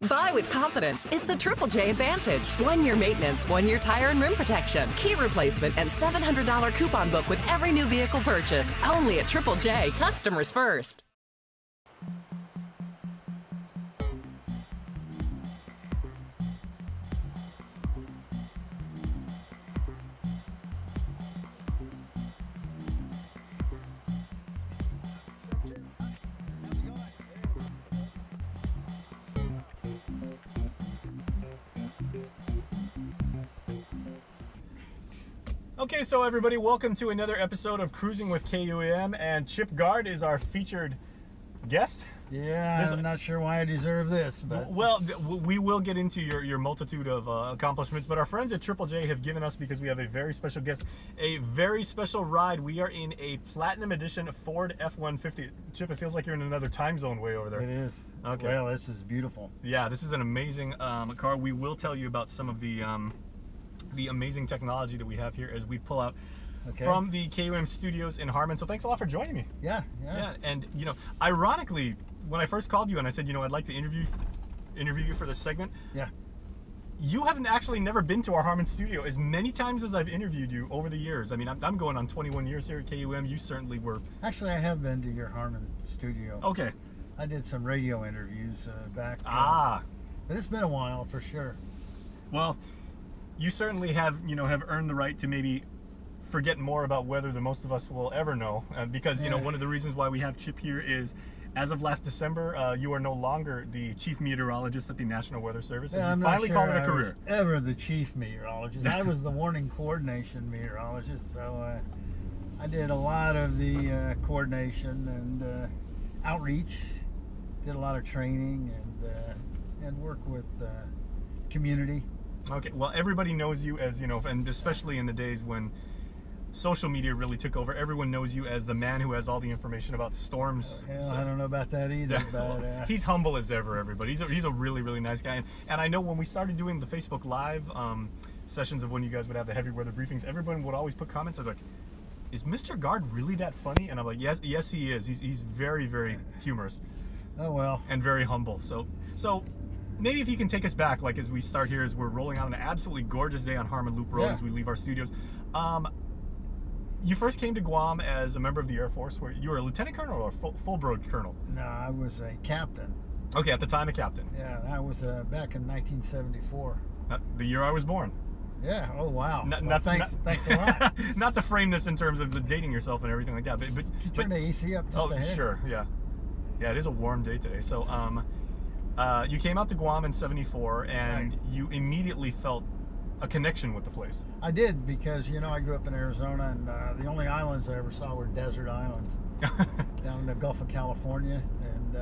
Buy with confidence. It's the Triple J Advantage. 1 year maintenance, 1 year tire and rim protection, key replacement, and $700 coupon book with every new vehicle purchase. Only at Triple J. Customers first. Okay, so everybody, welcome to another episode of Cruising with KUAM, and Chip Guard is our featured guest. Yeah, I'm not sure why I deserve this, but... Well, we will get into your multitude of accomplishments, but our friends at Triple J have given us, because we have a very special guest, a very special ride. We are in a Platinum Edition Ford F-150. Chip, it feels like you're in another time zone way over there. It is. Okay. Well, this is beautiful. Yeah, this is an amazing car. We will tell you about some of the amazing technology that we have here as we pull out from the KUAM studios in Harmon. So thanks a lot for joining me. Yeah. And you know, ironically, when I first called you and I said, you know, I'd like to interview you for this segment. Yeah. You haven't actually never been to our Harmon studio. As many times as I've interviewed you over the years, I mean, I'm going on 21 years here at KUAM. You certainly were. Actually, I have been to your Harmon studio. Okay. I did some radio interviews back. But it's been a while for sure. Well, you certainly have earned the right to maybe forget more about weather than most of us will ever know, because you know, one of the reasons why we have Chip here is, as of last December, you are no longer the chief meteorologist at the National Weather Service. Yeah, I'm finally not sure called it a career. I was ever the chief meteorologist. I was the warning coordination meteorologist, so I did a lot of the coordination and outreach, did a lot of training and work with community. Okay, well, everybody knows you as, you know, and especially in the days when social media really took over, everyone knows you as the man who has all the information about storms. Hell, I don't know about that either, but... He's humble as ever, everybody. He's a really, really nice guy. And I know when we started doing the Facebook Live sessions of when you guys would have the heavy weather briefings, everyone would always put comments like, is Mr. Guard really that funny? And I'm like, yes, he is. He's very, very humorous. Oh, well. And very humble. So maybe if you can take us back, like as we start here, as we're rolling out on an absolutely gorgeous day on Harmon Loop Road as we leave our studios. You first came to Guam as a member of the Air Force, where you were a lieutenant colonel or a full-broad colonel? No, I was a captain. Okay, at the time a captain. Yeah, that was back in 1974. The year I was born. Yeah. Oh, wow. Thanks a lot. Not to frame this in terms of the dating yourself and everything like that, but you turn the AC up just a hair. Sure, yeah. Yeah, it is a warm day today. So, you came out to Guam in '74, and you immediately felt a connection with the place. I did, because, you know, I grew up in Arizona, and the only islands I ever saw were desert islands down in the Gulf of California. And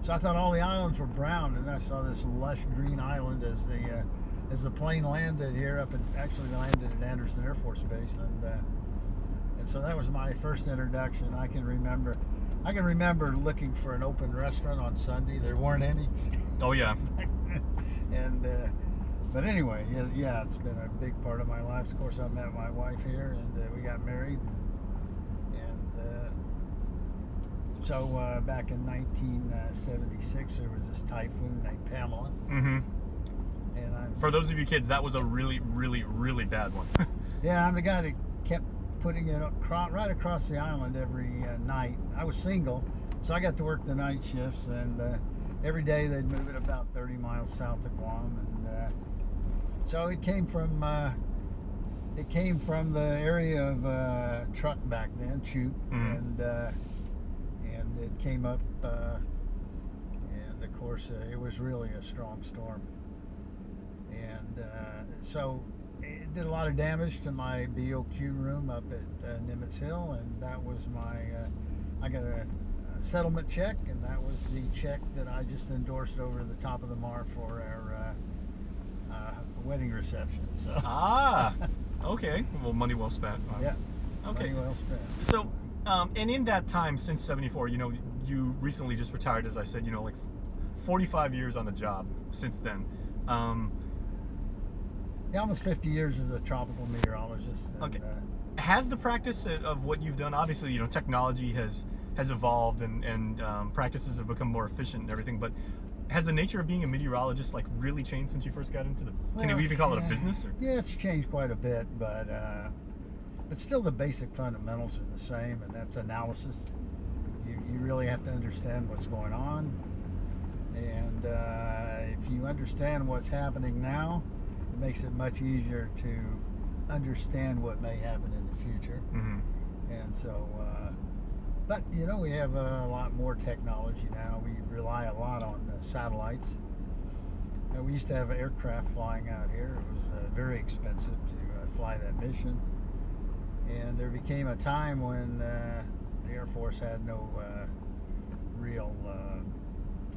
so I thought all the islands were brown, and I saw this lush green island as the plane landed here actually landed at Anderson Air Force Base. And so that was my first introduction. I can remember looking for an open restaurant on Sunday. There weren't any. Oh, yeah. But anyway, yeah, it's been a big part of my life. Of course, I met my wife here, and we got married. And so back in 1976, there was this typhoon named Pamela. Mm-hmm. And for those of you kids, that was a really, really, really bad one. Yeah, I'm the guy that kept putting it right across the island every night. I was single, so I got to work the night shifts, and every day they'd move it about 30 miles south of Guam, and so it came from the area of Truck back then, Chute, and it came up, and of course it was really a strong storm, and so it did a lot of damage to my BOQ room up at Nimitz Hill, and that was I got a settlement check, and that was the check that I just endorsed over the top of the mar for our wedding reception. So. Okay. Well, money well spent. Yeah. Okay. Money well spent. So, and in that time since '74, you know, you recently just retired, as I said, you know, like 45 years on the job since then. Yeah, almost 50 years as a tropical meteorologist. And, okay. Has the practice of what you've done, obviously, you know, technology has evolved and practices have become more efficient and everything, but has the nature of being a meteorologist like really changed since you first got into the? Can you even call it a business? Or? Yeah, it's changed quite a bit, but still the basic fundamentals are the same, and that's analysis. You really have to understand what's going on, and if you understand what's happening now, it makes it much easier to understand what may happen in the future. Mm-hmm. And so, but you know, we have a lot more technology now. We rely a lot on satellites. We used to have aircraft flying out here. It was very expensive to fly that mission. And there became a time when the Air Force had no real,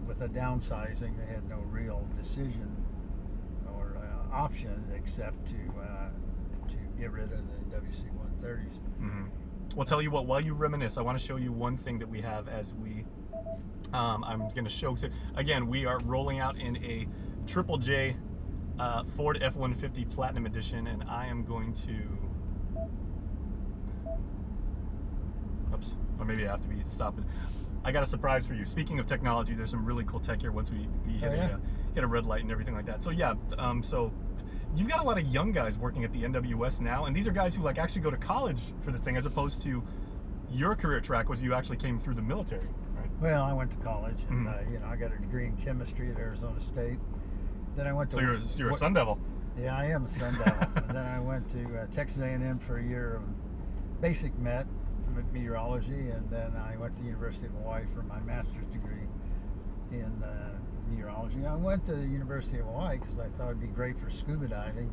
with the downsizing, they had no real decision or option except to get rid of the WC-130s. Mm-hmm. Well, tell you what, while you reminisce, I want to show you one thing that we have as we, I'm going to show, again, we are rolling out in a Triple J Ford F-150 Platinum Edition, and I am going to, oops, or maybe I have to be stopping. I got a surprise for you. Speaking of technology, there's some really cool tech here once we hit a red light and everything like that. So yeah, so you've got a lot of young guys working at the NWS now, and these are guys who like actually go to college for this thing, as opposed to your career track was you actually came through the military, right? Well, I went to college, and you know, I got a degree in chemistry at Arizona State. Then I went to. So you're a Sun Devil. Yeah, I am a Sun Devil. And then I went to Texas A&M for a year of basic meteorology, and then I went to the University of Hawaii for my master's degree in meteorology. I went to the University of Hawaii because I thought it'd be great for scuba diving,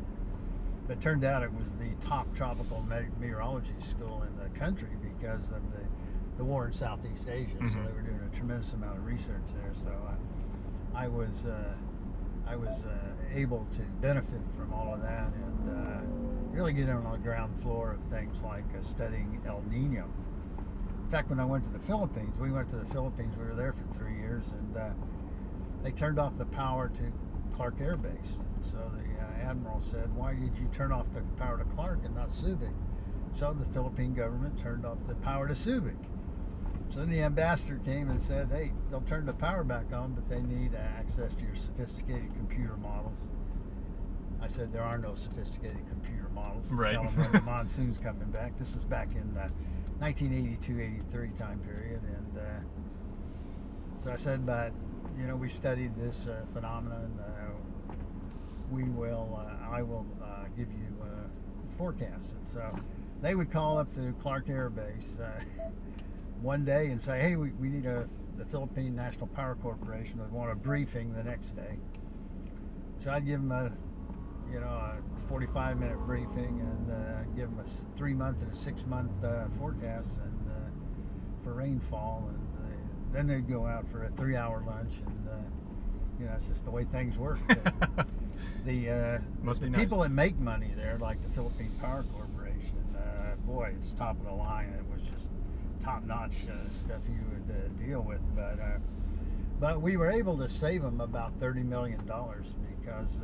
but it turned out it was the top tropical meteorology school in the country because of the war in Southeast Asia. Mm-hmm. So they were doing a tremendous amount of research there. So I was able to benefit from all of that and really get on the ground floor of things like studying El Nino. In fact, when I went to the Philippines, we were there for 3 years, and they turned off the power to Clark Air Base. And so the admiral said, "Why did you turn off the power to Clark and not Subic?" So the Philippine government turned off the power to Subic. So then the ambassador came and said, "Hey, they'll turn the power back on, but they need access to your sophisticated computer models." I said, "There are no sophisticated computer models." Right. Tell them when the monsoon's coming back. This was back in the 1982-83 time period, and so I said, "But you know, we studied this phenomenon. I will give you forecasts." And so they would call up to Clark Air Base one day and say, "Hey, we need the Philippine National Power Corporation would want a briefing the next day." So I'd give them a 45-minute briefing and give them a 3-month and a 6-month forecast and for rainfall, and then they'd go out for a 3-hour lunch, and it's just the way things work. The Must be nice. People that make money there, like the Philippine Power Corporation, boy, it's top of the line. It was just top-notch stuff you would deal with, but we were able to save them about $30 million because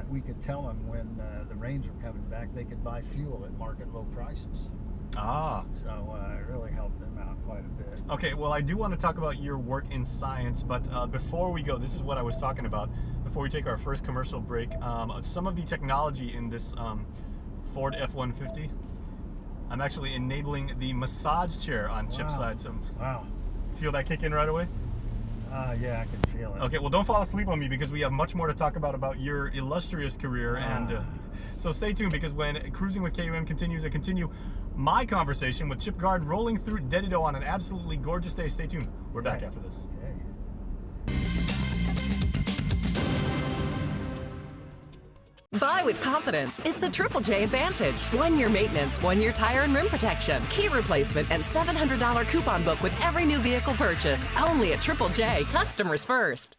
we could tell them when the rains were coming back, they could buy fuel at market low prices. So it really helped them out quite a bit. Okay, well, I do want to talk about your work in science, but before we go, this is what I was talking about before we take our first commercial break. Some of the technology in this Ford F-150, I'm actually enabling the massage chair on Chip's side. So wow. Feel that kick in right away? Yeah, I can feel it. Okay, well, don't fall asleep on me because we have much more to talk about your illustrious career. And so stay tuned, because when Cruising with KUAM continues, I continue my conversation with Chip Guard rolling through Dedido on an absolutely gorgeous day. Stay tuned. We're back after this. Buy with confidence is the Triple J Advantage. 1-year maintenance, 1-year tire and rim protection, key replacement, and $700 coupon book with every new vehicle purchase. Only at Triple J. Customers first.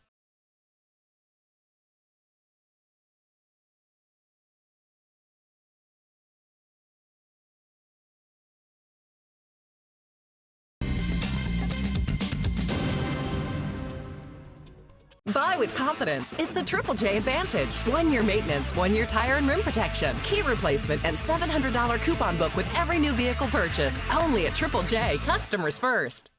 Buy with confidence is the Triple J Advantage. 1-year maintenance, 1-year tire and rim protection, key replacement, and $700 coupon book with every new vehicle purchase. Only at Triple J. Customers first.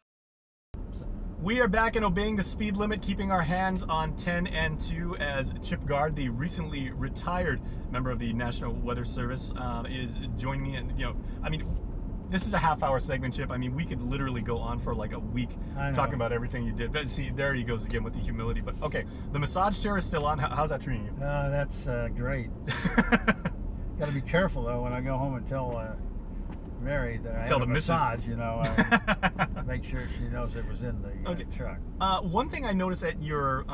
We are back and obeying the speed limit, keeping our hands on 10 and 2 as Chip Gard, the recently retired member of the National Weather Service, is joining me. And, this is a half-hour segment, Chip. I mean, we could literally go on for like a week talking about everything you did. But see, there he goes again with the humility. But okay, the massage chair is still on. How's that treating you? That's great. Got to be careful, though, when I go home and tell Mary that I had a massage, make sure she knows it was in the truck. One thing I noticed at your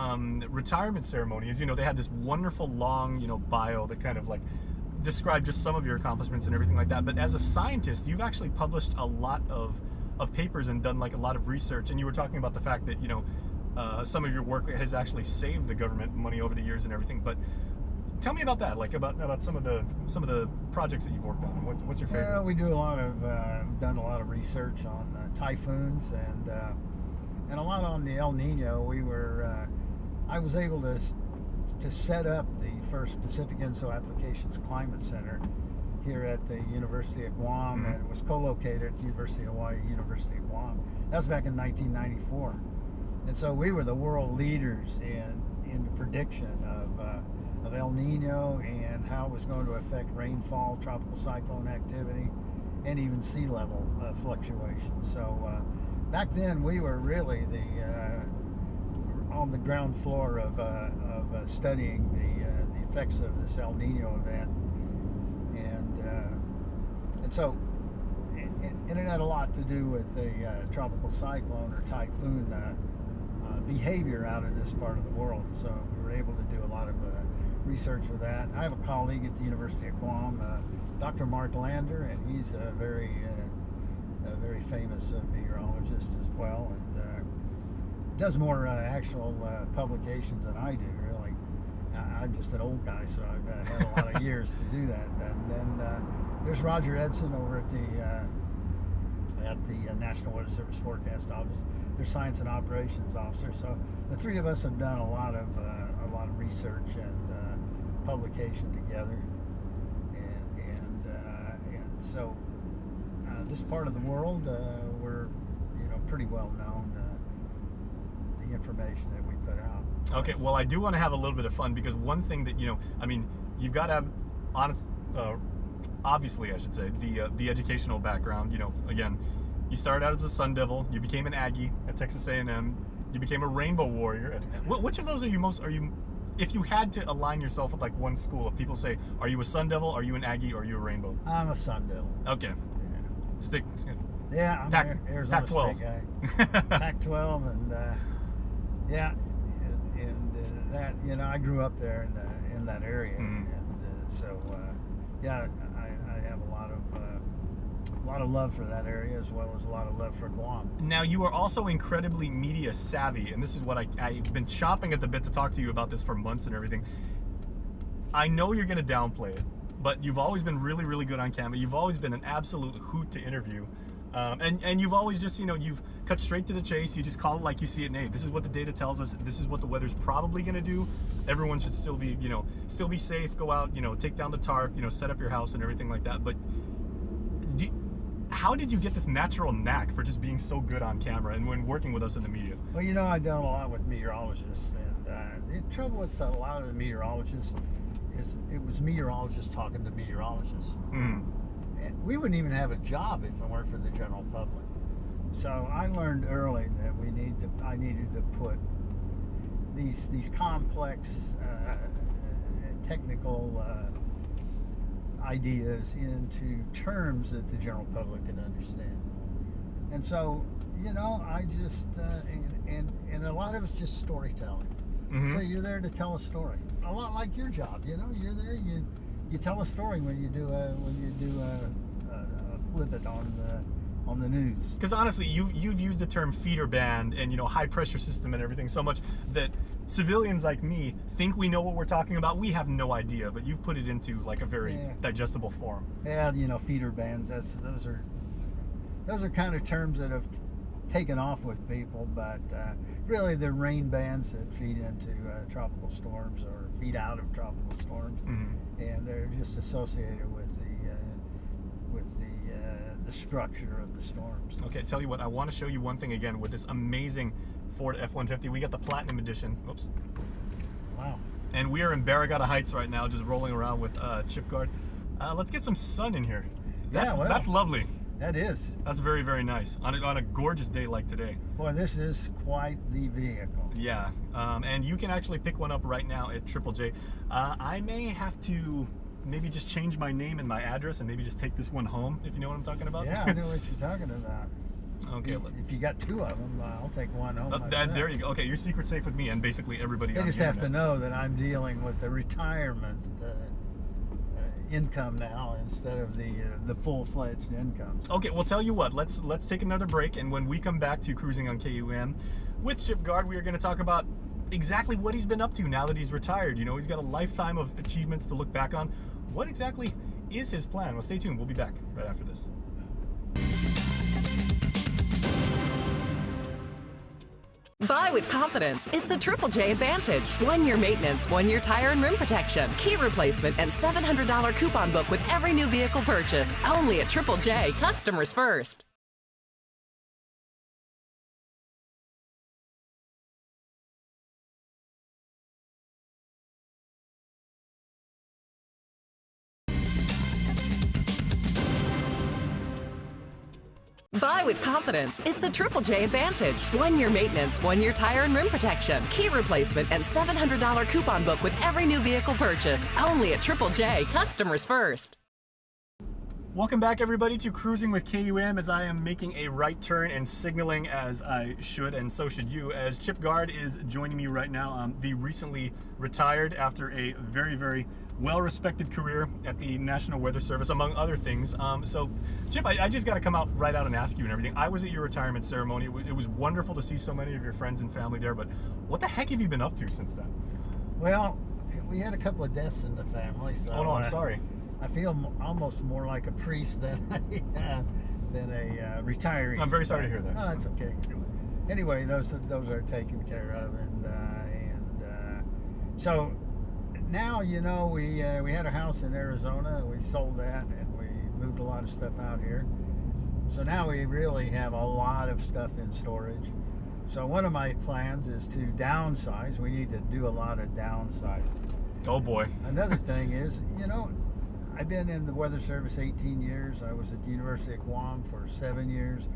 retirement ceremony is, they had this wonderful long, bio that kind of like described just some of your accomplishments and everything like that. But as a scientist, you've actually published a lot of papers and done like a lot of research. And you were talking about the fact that, some of your work has actually saved the government money over the years and everything. But tell me about that, like about some of the projects that you've worked on. And what's your favorite? Well, we do done a lot of research on typhoons and a lot on the El Nino. I was able to set up the first Pacific INSO Applications Climate Center here at the University of Guam, and it was co-located at the University of Hawaii, University of Guam. That was back in 1994, and so we were the world leaders in the prediction of El Nino and how it was going to affect rainfall, tropical cyclone activity, and even sea level fluctuations. So back then we were really on the ground floor of studying the effects of this El Nino event, and so it had a lot to do with the tropical cyclone or typhoon behavior out in this part of the world. So we were able to do a lot of research with that. I have a colleague at the University of Guam, Dr. Mark Lander, and he's a very famous meteorologist as well, and does more actual publications than I do, really. I'm just an old guy, so I've had a lot of years to do that. And then there's Roger Edson over at the National Weather Service Forecast Office. Their Science and Operations Officer. So the three of us have done a lot of research and publication together, and so this part of the world we're pretty well known. The information that we put out. Okay, well, I do want to have a little bit of fun, because one thing that you've got to have obviously, I should say, the educational background. Again, you started out as a Sun Devil, you became an Aggie at Texas A&M, you became a Rainbow Warrior. Which of those are you? If you had to align yourself with like one school, if people say, are you a Sun Devil, are you an Aggie, or are you a Rainbow? I'm a Sun Devil. Okay. Yeah. Stick. Yeah, I'm an Arizona Pac-12 State guy. Pac-12, and that I grew up there in that area, and so I have a lot of love for that area, as well as a lot of love for Guam. Now, you are also incredibly media savvy, and this is what I've been chomping at the bit to talk to you about this for months and everything. I know you're going to downplay it, but you've always been really, really good on camera. You've always been an absolute hoot to interview. And you've always just, you've cut straight to the chase. You just call it like you see it. Hey, this is what the data tells us. This is what the weather's probably going to do. Everyone should still be, still be safe. Go out, take down the tarp, set up your house and everything like that. But how did you get this natural knack for just being so good on camera and when working with us in the media? Well, I've done a lot with meteorologists, and the trouble with a lot of the meteorologists is it was meteorologists talking to meteorologists. And we wouldn't even have a job if it weren't for the general public. So I learned early that I needed to put these complex technical ideas into terms that the general public can understand. And so, I just and a lot of it's just storytelling. So you're there to tell a story, a lot like your job. You're there. You tell a story when you do a flip it on the news. Because honestly, you've used the term feeder band and high pressure system and everything so much that civilians like me think we know what we're talking about. We have no idea, but you've put it into like a very digestible form. Yeah, feeder bands. Those are kind of terms that have taken off with people, but really they're rain bands that feed into tropical storms or feed out of tropical storms, and they're just associated with the structure of the storms. Okay, tell you what, I want to show you one thing again with this amazing Ford F-150. We got the Platinum Edition. Oops. Wow. And we are in Barragata Heights right now, just rolling around with Chip Guard. Let's get some sun in here. That's lovely. That is. That's very, very nice on a gorgeous day like today. Boy, this is quite the vehicle. Yeah, and you can actually pick one up right now at Triple J. I may have to maybe just change my name and my address and maybe just take this one home, if you know what I'm talking about. Yeah, I know what you're talking about. Okay. If you got two of them, I'll take one home myself. There you go. Okay, your secret's safe with me and basically everybody. They just have to know that I'm dealing with the retirement income now instead of the full-fledged income. Okay, well, tell you what. Let's take another break, and when we come back to Cruising on KUAM with Chip Guard, we are going to talk about exactly what he's been up to now that he's retired. You know, he's got a lifetime of achievements to look back on. What exactly is his plan? Well, stay tuned. We'll be back right after this. Buy with confidence is the Triple J Advantage. 1 year maintenance, 1 year tire and rim protection, key replacement, and $700 coupon book with every new vehicle purchase. Only at Triple J, customers first. Buy with confidence is the Triple J Advantage. 1 year maintenance, 1 year tire and rim protection, key replacement, and $700 coupon book with every new vehicle purchase. Only at Triple J, customers first. Welcome back, everybody, to Cruising with KUAM, as I am making a right turn and signaling as I should, and so should you, as Chip Guard is joining me right now. The recently retired after a very, very well-respected career at the National Weather Service, among other things. So, Chip, I just got to come out right out and ask you and everything. I was at your retirement ceremony. It was wonderful to see so many of your friends and family there, but what the heck have you been up to since then? Well, we had a couple of deaths in the family, so... Oh, no, I'm sorry. I feel almost more like a priest than a retiree. I'm very sorry to hear that. No, that's okay. Anyway, those are taken care of, and so now, you know, we had a house in Arizona. We sold that, and we moved a lot of stuff out here. So now we really have a lot of stuff in storage. So one of my plans is to downsize. We need to do a lot of downsizing. Oh boy. Another thing is, you know, I've been in the Weather Service 18 years. I was at the University of Guam for 7 years,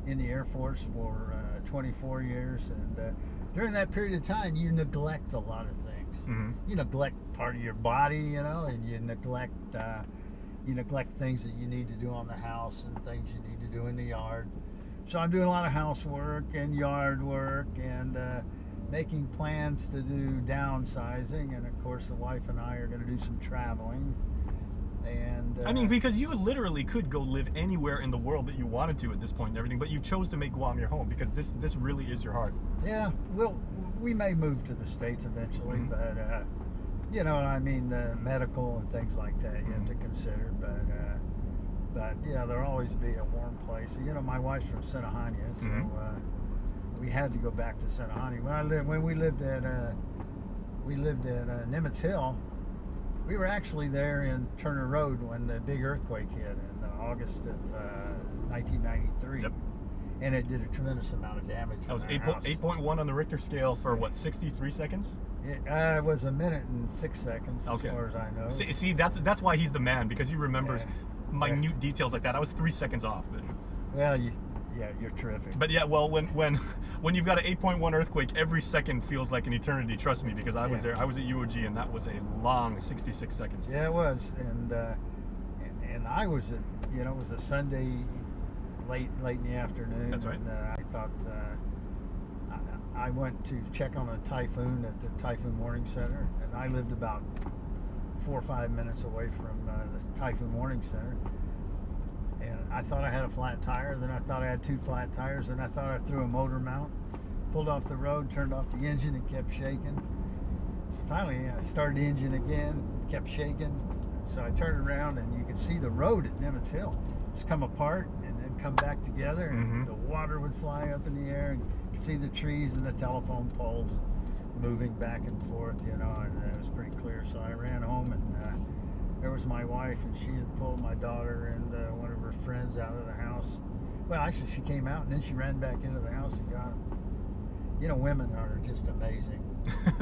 in the Air Force for 24 years. And during that period of time, you neglect a lot of things. Mm-hmm. You neglect part of your body, you know, and you neglect things that you need to do on the house and things you need to do in the yard. So I'm doing a lot of housework and yard work and making plans to do downsizing. And of course, the wife and I are going to do some traveling. And I mean, because you literally could go live anywhere in the world that you wanted to at this point and everything, but you chose to make Guam your home because this really is your heart. Yeah, we may move to the States eventually, mm-hmm. but you know, I mean, the medical and things like that you have to consider. But yeah, there'll always be a warm place. You know, my wife's from Senahania, so we had to go back to Senahania. When we lived at Nimitz Hill. We were actually there in Turner Road when the big earthquake hit in August of 1993. Yep. And it did a tremendous amount of damage. That was 8.1 on the Richter scale for what, 63 seconds? It was 1 minute and 6 seconds, as far as I know. See, that's why he's the man, because he remembers minute details like that. I was 3 seconds off. But... Well, you're terrific. But yeah, well, when you've got an 8.1 earthquake, every second feels like an eternity. Trust me, because I was there. I was at UOG, and that was a long 66 seconds. Yeah, it was, and I was at, you know, it was a Sunday, late in the afternoon. That's right. And I thought I went to check on a typhoon at the Typhoon Warning Center, and I lived about 4 or 5 minutes away from the Typhoon Warning Center. And I thought I had a flat tire, then I thought I had 2 flat tires, then I thought I threw a motor mount, pulled off the road, turned off the engine, and kept shaking. So finally, I started the engine again, kept shaking. So I turned around, and you could see the road at Nimitz Hill just come apart and then come back together, and the water would fly up in the air, and you could see the trees and the telephone poles moving back and forth, you know, and it was pretty clear. So I ran home, and there was my wife, and she had pulled my daughter and one of her friends out of the house. Well, actually, she came out, and then she ran back into the house and got them. women are just amazing.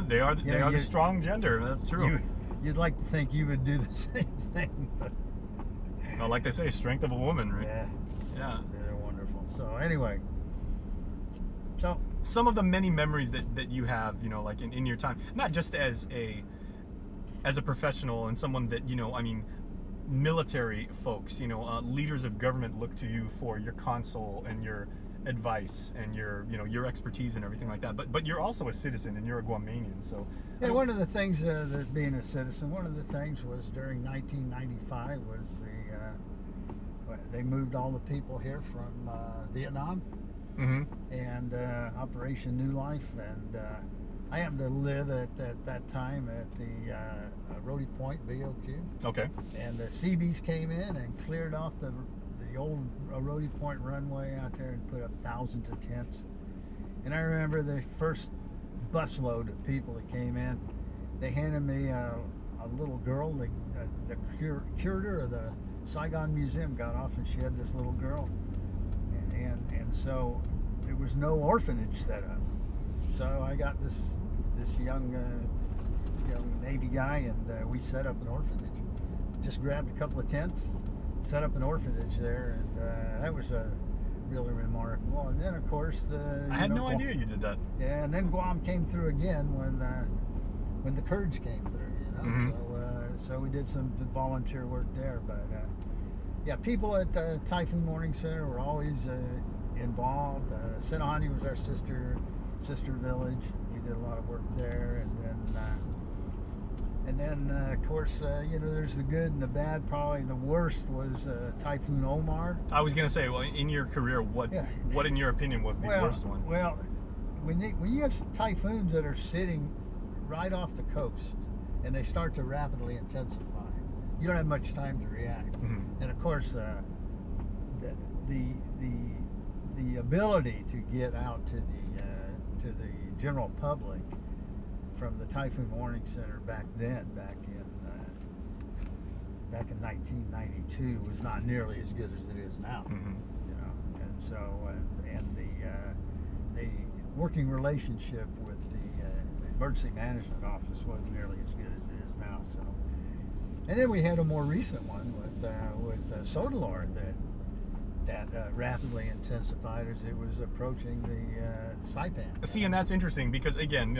They are the strong gender. That's true. You'd like to think you would do the same thing, but well, like they say, strength of a woman, right? Yeah. They're wonderful. So anyway, some of the many memories that you have, like in your time, not just as a professional and someone that, military folks, leaders of government look to you for your counsel and your advice and your expertise and everything like that. But you're also a citizen and you're a Guamanian, so. Yeah, one of the things that being a citizen, one of the things was during 1995 was they moved all the people here from Vietnam. Mm-hmm. And Operation New Life, and I happened to live at that time at the Rhodey Point BOQ. Okay. And the Seabees came in and cleared off the old Rhodey Point runway out there and put up thousands of tents. And I remember the first busload of people that came in. They handed me a little girl. The curator of the Saigon Museum got off, and she had this little girl. And so there was no orphanage set up. So I got this young Navy guy, and we set up an orphanage. Just grabbed a couple of tents, set up an orphanage there, and that was really remarkable. And then, of course, I had no idea you did that. Yeah, and then Guam came through again when the Kurds came through. Mm-hmm. So we did some volunteer work there, but. Yeah, people at Typhoon Warning Center were always involved. Sinahani was our sister village. We did a lot of work there, and then of course, there's the good and the bad. Probably the worst was Typhoon Omar. I was gonna say, well, in your career, what in your opinion was the worst one? Well, when you have typhoons that are sitting right off the coast and they start to rapidly intensify, you don't have much time to react. Mm-hmm. And of course, the ability to get out to the general public from the Typhoon Warning Center back in 1992 was not nearly as good as it is now. Mm-hmm. And so the working relationship with the emergency management office wasn't nearly as good as it is now. So. And then we had a more recent one with Sodalor that rapidly intensified as it was approaching the Saipan. See, and that's interesting because again,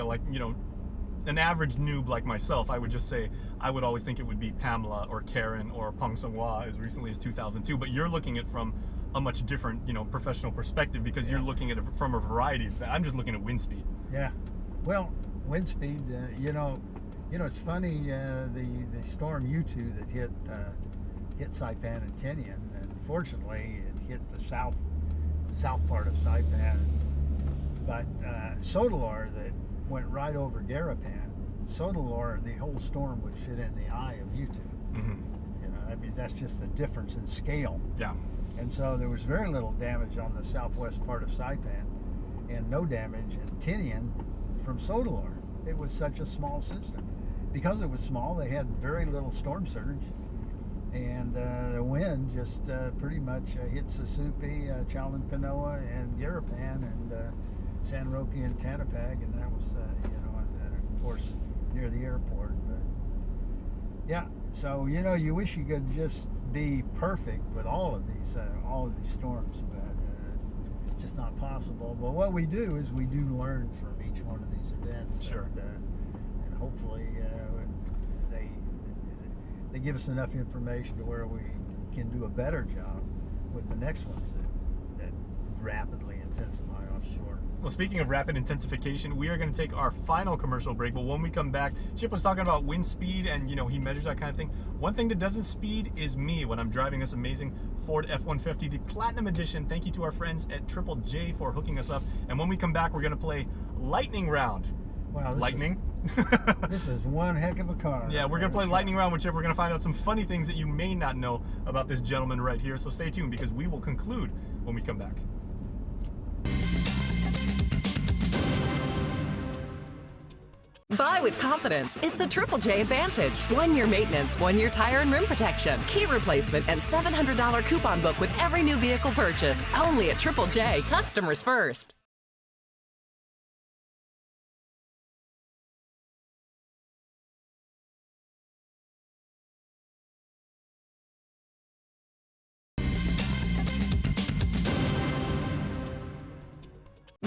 an average noob like myself, I would just say I would always think it would be Pamela or Karen or Pang Sung-Hwa as recently as 2002. But you're looking at it from a much different, professional perspective because you're looking at it from a variety of. I'm just looking at wind speed. Yeah, well, wind speed, it's funny, the storm U2 that hit Saipan and Tinian, and fortunately it hit the south part of Saipan, but Sodalor that went right over Garapan, Sodalor, the whole storm would fit in the eye of U2. Mm-hmm. That's just the difference in scale. Yeah. And so there was very little damage on the southwest part of Saipan and no damage in Tinian from Sodalor. It was such a small system. Because it was small, they had very little storm surge, and the wind just pretty much hit Sasupi, Chalon-Kanoa, and Garapan, and San Roque and Tanapag, and that was, and of course near the airport. But yeah, so you wish you could just be perfect with all of these storms, but it's just not possible. But what we do is we do learn from each one of these events. Sure. And hopefully they give us enough information to where we can do a better job with the next ones that rapidly intensify offshore. Well, speaking of rapid intensification, we are going to take our final commercial break, but when we come back, Chip was talking about wind speed and, he measures that kind of thing. One thing that doesn't speed is me when I'm driving this amazing Ford F-150, the Platinum Edition. Thank you to our friends at Triple J for hooking us up. And when we come back, we're going to play Lightning Round. Wow, Lightning? This is one heck of a car. Yeah, we're going to play Lightning Round with Chip. We're going to find out some funny things that you may not know about this gentleman right here. So stay tuned because we will conclude when we come back. Buy with confidence. It's the Triple J Advantage. 1 year maintenance, 1 year tire and rim protection, key replacement, and $700 coupon book with every new vehicle purchase. Only at Triple J. Customers first.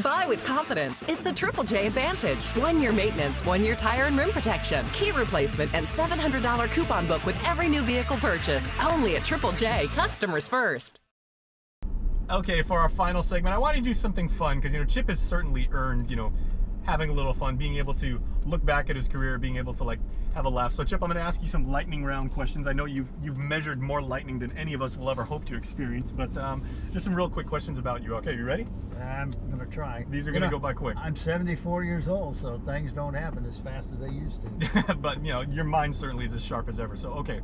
Buy with confidence. It's the Triple J Advantage. 1 year maintenance, 1 year tire and rim protection, key replacement, and $700 coupon book with every new vehicle purchase. Only at Triple J. Customers first. Okay, for our final segment, I want to do something fun because, Chip has certainly earned, having a little fun, being able to look back at his career, being able to have a laugh. So Chip, I'm going to ask you some lightning round questions. I know you've measured more lightning than any of us will ever hope to experience, but just some real quick questions about you. Okay, you ready? I'm going to try. These are going to go by quick. I'm 74 years old, so things don't happen as fast as they used to. But, your mind certainly is as sharp as ever. So, okay.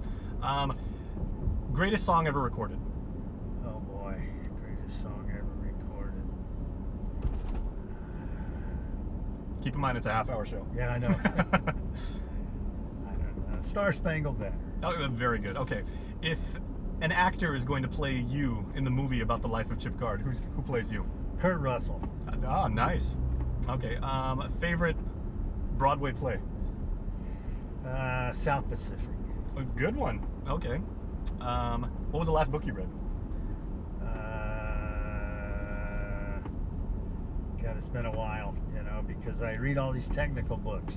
Greatest song ever recorded? Oh boy, greatest song ever recorded. Keep in mind it's a half-hour show. Yeah, I know. I don't know. Star Spangled Banner. Oh, very good. Okay. If an actor is going to play you in the movie about the life of Chip Card, who plays you? Kurt Russell. Ah, nice. Okay. Favorite Broadway play? South Pacific. A good one. Okay. What was the last book you read? God, it's been a while, because I read all these technical books.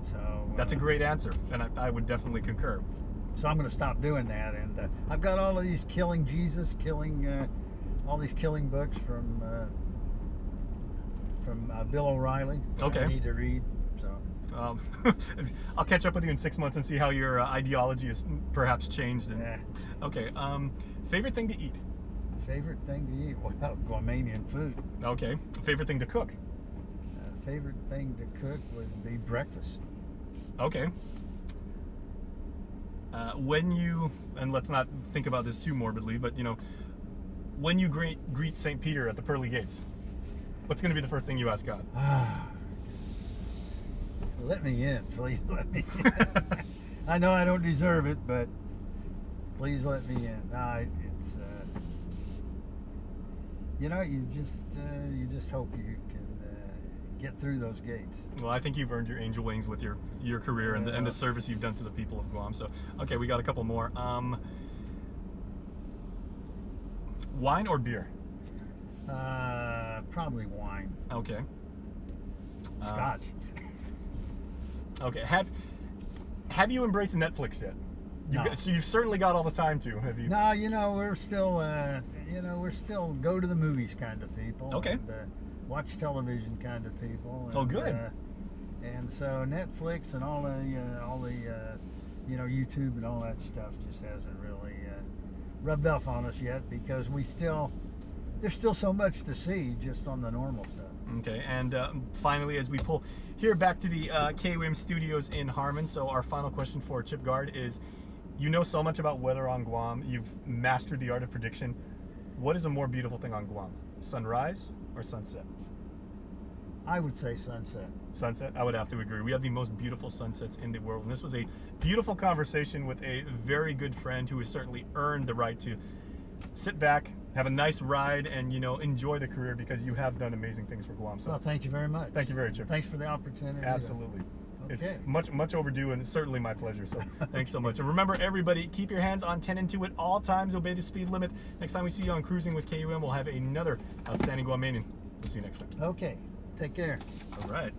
So that's a great answer, and I would definitely concur. So I'm going to stop doing that, and I've got all of these killing Jesus, all these killing books from Bill O'Reilly. Okay. I need to read. So I'll catch up with you in 6 months and see how your ideology has perhaps changed. Yeah. Okay. Favorite thing to eat? Favorite thing to eat? Well, Guamanian food. Okay. Favorite thing to cook? Favorite thing to cook would be breakfast. Okay. And let's not think about this too morbidly, but when you greet St. Peter at the pearly gates, what's going to be the first thing you ask God? Let me in, please let me in. I know I don't deserve it, but please let me in. It's you just hope you can get through those gates. Well, I think you've earned your angel wings with your career and the service you've done to the people of Guam. So, okay, we got a couple more. Wine or beer? Probably wine. Okay. Scotch. Okay. Have you embraced Netflix yet? No. So you've certainly got all the time to. Have you? No, we're still go to the movies kind of people. Okay. And, watch television kind of people. And, Oh, good. And so Netflix and all the YouTube and all that stuff just hasn't really rubbed off on us yet, because there's still so much to see just on the normal stuff. Okay, and finally, as we pull here back to the KUAM studios in Harmon, so our final question for Chip Guard is, you know so much about weather on Guam, you've mastered the art of prediction. What is a more beautiful thing on Guam, sunrise or sunset? I would say sunset. Sunset? I would have to agree. We have the most beautiful sunsets in the world, and this was a beautiful conversation with a very good friend who has certainly earned the right to sit back, have a nice ride, and enjoy the career, because you have done amazing things for Guam. So Well, thank you very much. thank you very much, Chip. Thanks for the opportunity. Absolutely. Okay. It's much overdue, and it's certainly my pleasure. So thanks so much. And remember, everybody, keep your hands on 10 and 2 at all times. Obey the speed limit. Next time we see you on Cruising with KUM, we'll have another outstanding Guamanian. We'll see you next time. Okay. Take care. All right.